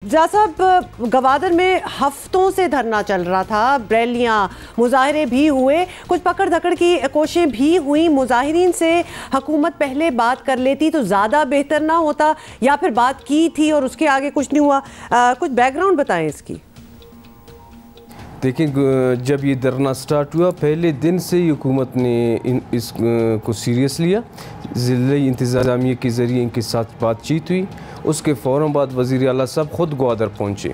जा साहब, गवादर में हफ्तों से धरना चल रहा था, रैलियां मुजाहरे भी हुए, कुछ पकड़ धकड़ की कोशिशें भी हुई। मुजाहिरीन से हुकूमत पहले बात कर लेती तो ज़्यादा बेहतर ना होता, या फिर बात की थी और उसके आगे कुछ नहीं हुआ? कुछ बैकग्राउंड बताएं इसकी। देखिए, जब ये धरना स्टार्ट हुआ पहले दिन से ही हुकूमत ने इसको सीरियस लिया। ज़िला इंतज़ामिया के ज़रिए इनके साथ बातचीत हुई। उसके फ़ौरन बाद वज़ीर आला साहब ख़ुद ग्वादर पहुँचे।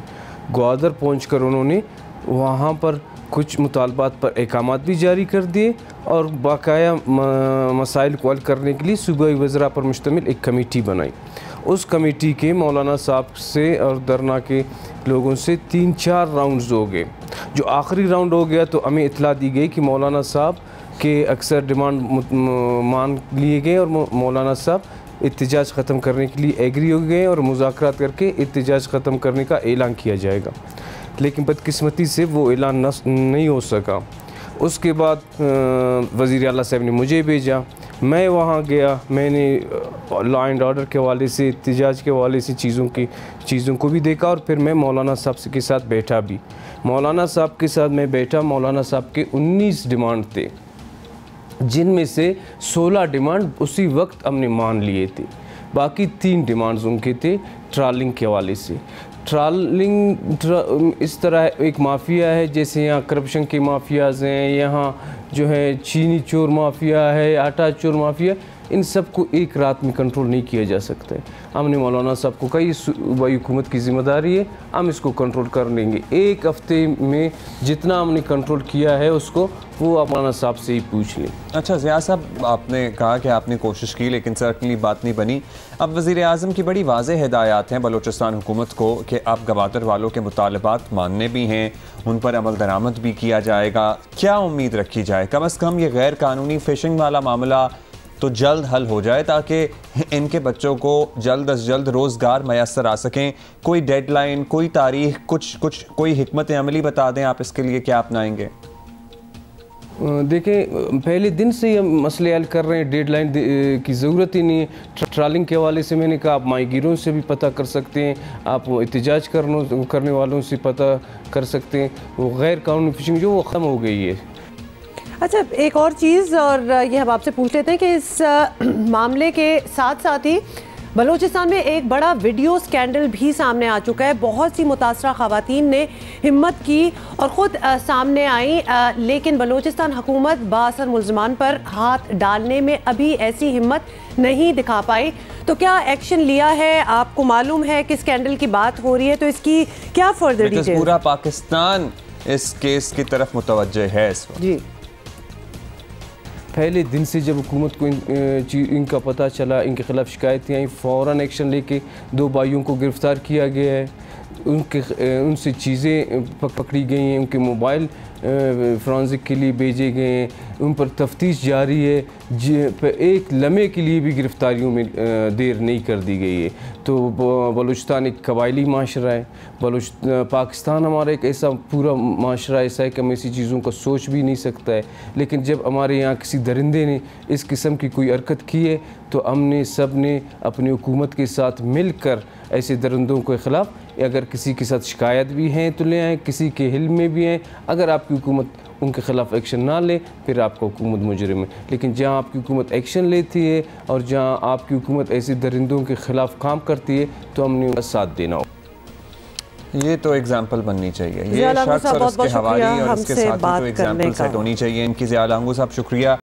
ग्वादर पहुँच कर उन्होंने वहाँ पर कुछ मुतालबात पर अहकामात भी जारी कर दिए और बाकाया मसाइल को हल करने के लिए सूबाई वज़रा पर मुश्तमिल एक कमेटी बनाई। उस कमेटी के मौलाना साहब से और धरना के लोगों से 3-4 राउंड्स हो गए। जो आखिरी राउंड हो गया तो हमें इत्तला दी गई कि मौलाना साहब के अक्सर डिमांड मान लिए गए और मौलाना साहब एहतजाज ख़त्म करने के लिए एग्री हो गए और मुज़ाकरात करके एहतजाज ख़त्म करने का ऐलान किया जाएगा। लेकिन बदकिस्मती से वो ऐलान नहीं हो सका। उसके बाद वज़ीर आला साहब ने मुझे भेजा, मैं वहाँ गया। मैंने लॉ एंड ऑर्डर के हवाले से, एहतजाज के हवाले से चीज़ों को भी देखा और फिर मैं मौलाना साहब के साथ बैठा भी। मौलाना साहब के साथ मैं बैठा। मौलाना साहब के 19 डिमांड थे, जिनमें से 16 डिमांड उसी वक्त हमने मान लिए थे। बाकी 3 डिमांड्स उनके थे ट्रालिंग के हवाले से। ट्रालिंग इस तरह एक माफिया है, जैसे यहाँ करप्शन के माफियाज़ हैं, यहाँ जो है चीनी चोर माफिया है, आटा चोर माफिया, इन सब को एक रात में कंट्रोल नहीं किया जा सकता है। हमने मौलाना साहब को कहा ये सूबाई हुकूमत की ज़िम्मेदारी है, हम इसको कंट्रोल कर लेंगे। एक हफ्ते में जितना हमने कंट्रोल किया है उसको वो आप मौलाना साहब से ही पूछ लें। अच्छा ज़िया साहब, आपने कहा कि आपने कोशिश की लेकिन सर्टनली बात नहीं बनी। अब वज़ीर आज़म की बड़ी वाज़ेह हिदायत हैं बलूचिस्तान हुकूमत को कि आप गवादर वालों के मुतालबात मानने भी हैं, उन पर अमल दरामद भी किया जाएगा। क्या उम्मीद रखी जाए? कम अज़ कम ये गैर कानूनी फ़िशिंग वाला मामला तो जल्द हल हो जाए ताकि इनके बच्चों को जल्द अज जल्द रोज़गार मैसर आ सकें। कोई डेडलाइन, कोई तारीख, कोई हिकमत अमली बता दें आप इसके लिए, क्या अपनाएंगे? देखें, पहले दिन से ही हम मसले हल कर रहे हैं, डेडलाइन की ज़रूरत ही नहीं है। ट्रालिंग के हवाले से मैंने कहा आप माहीगीरों से भी पता कर सकते हैं, आप एहतजाज करने वालों से पता कर सकते हैं। वो गैर कानूनी फिशिंग जो वो ख़त्म हो गई है। अच्छा, एक और चीज़, और ये हम आपसे पूछ लेते हैं कि इस मामले के साथ साथ ही बलूचिस्तान में एक बड़ा वीडियो स्कैंडल भी सामने आ चुका है। बहुत सी मुतासरा ख़वातीन ने हिम्मत की और ख़ुद सामने आई, लेकिन बलूचिस्तान हुकूमत बाअसर मुल्ज़मान पर हाथ डालने में अभी ऐसी हिम्मत नहीं दिखा पाई। तो क्या एक्शन लिया है? आपको मालूम है कि स्कैंडल की बात हो रही है, तो इसकी क्या फर्दर डिटेल? पूरा पाकिस्तान इस केस की तरफ मुतवज्जे है इस वक्त। जी, पहले दिन से जब हुकूमत को इनका पता चला, इनके ख़िलाफ़ शिकायतें आई, फ़ौरन एक्शन लेके 2 भाइयों को गिरफ़्तार किया गया है। उनसे चीज़ें पकड़ी गई हैं, उनके मोबाइल फ़ॉरेंसिक के लिए भेजे गए हैं, उन पर तफ्तीश जारी है। एक लम्हे के लिए भी गिरफ़्तारियों में देर नहीं कर दी गई है। तो बलूचिस्तान एक कबायली माशरा है। पाकिस्तान हमारा एक ऐसा पूरा माशरा ऐसा है कि हम ऐसी चीज़ों का सोच भी नहीं सकता है। लेकिन जब हमारे यहाँ किसी दरिंदे ने इस किस्म की कोई हरकत की है तो हमने सब ने अपनी हुकूमत के साथ मिलकर ऐसे दरिंदों के ख़िलाफ़, अगर किसी के साथ शिकायत भी हैं तो ले आएँ, किसी के हिल में भी हैं। अगर आपकी हुकूमत उनके ख़िलाफ़ एक्शन ना ले फिर आपका हुकूमत मुजरिम है। लेकिन जहाँ आपकी हुकूमत एक्शन लेती है और जहाँ आपकी हुकूमत ऐसे दरिंदों के ख़िलाफ़ काम करती है तो हमने उनका साथ देना हो। ये तो एग्जाम्पल बननी चाहिए, ये शख्स और इसके हवाले और इसके साथ तो एग्जाम्पल सेट होनी चाहिए इनकी। ज़िया लांगू साहब, शुक्रिया।